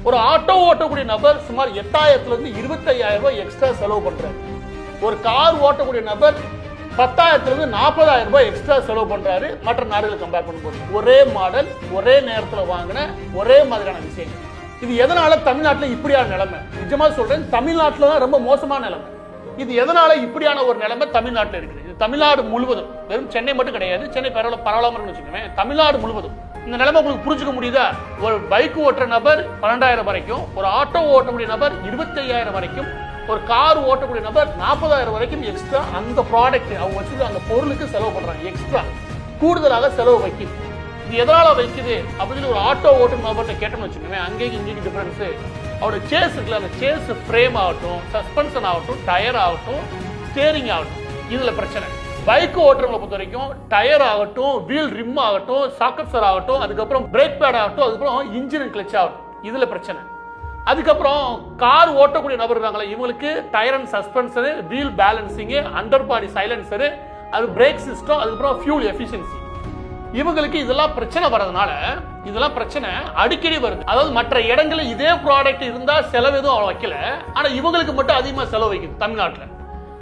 ஒரு ஆட்டோ ஓட்டக்கூடிய நபர் சுமார் 8,000 இருந்து 25,000 ரூபாய் எக்ஸ்ட்ரா செலவு பண்றாரு. ஒரு கார் ஓட்டக்கூடிய நபர் 10,000 இருந்து 40,000 ரூபாய் எக்ஸ்ட்ரா செலவு பண்றாரு. மற்ற நாடுகளை கம்பேர் பண்ணும்போது ஒரே மாடல், ஒரே நேரத்தில் வாங்கின ஒரே மாதிரியான விஷயங்கள். இது எதனால தமிழ்நாட்டில் இப்படியான நிலைமை? நிஜமா சொல்றேன், தமிழ்நாட்டில் தான் ரொம்ப மோசமான நிலைமை. இது எதனால இப்படியான ஒரு நிலைமை தமிழ்நாட்டில் இருக்குது? இது தமிழ்நாடு முழுவதும், வெறும் சென்னை மட்டும் கிடையாது, சென்னை பரவலாம வச்சுக்கோங்க, தமிழ்நாடு முழுவதும் இந்த நிலைமை உங்களுக்கு புரிஞ்சுக்க முடியுதா? ஒரு பைக் ஓட்டுற நபர் 12,000 வரைக்கும், ஒரு ஆட்டோ ஓட்டக்கூடிய நபர் 25,000 வரைக்கும், ஒரு கார் ஓட்டக்கூடிய நபர் 40,000 வரைக்கும் எக்ஸ்ட்ரா அந்த ப்ராடக்ட் அவங்க வச்சு அந்த பொருளுக்கு செலவு பண்றாங்க. எக்ஸ்ட்ரா கூடுதலாக செலவு வைக்குது. இது எதனால வைக்குது அப்படின்னு ஒரு ஆட்டோ ஓட்டும் நபர்கிட்ட கேட்டோம்னு வச்சுக்கோங்க, அங்கேயும் இங்கேயும் டிஃபரன்ஸ். அவரோட சேஸ் இருக்குல்ல, அந்த சேஸ் ஃப்ரேம் ஆகட்டும், சஸ்பென்ஷன் ஆகட்டும், டயர் ஆகட்டும், ஸ்டேரிங் ஆகட்டும், இதுல பிரச்சனை. பைக் ஓட்டுறவங்களை பொறுத்த வரைக்கும் டயர் ஆகட்டும், வீல் ரிம் ஆகட்டும், சாக்கெட்ஸர் ஆகட்டும், அதுக்கப்புறம் பிரேக் பேட் ஆகட்டும், அதுக்கப்புறம் இன்ஜின் கிளச் ஆகட்டும், இதுல பிரச்சனை. அதுக்கப்புறம் கார் ஓட்டக்கூடிய நபர் இருக்காங்களே, இவங்களுக்கு tyre and suspension, wheel balancing, under body silencer, அது பிரேக் சிஸ்டம், அதுக்கப்புறம் ஃபியூல் எஃபிஷியன்சி, இவங்களுக்கு இதெல்லாம் பிரச்சனை வரதுனால இதெல்லாம் பிரச்சனை அடிக்கடி வருது. அதாவது மற்ற இடங்களில் இதே ப்ராடக்ட் இருந்தா செலவு எதுவும் அவ்வளவு வைக்கல, ஆனா இவங்களுக்கு மட்டும் அதிகமா செலவு வைக்குது தமிழ்நாட்டில்.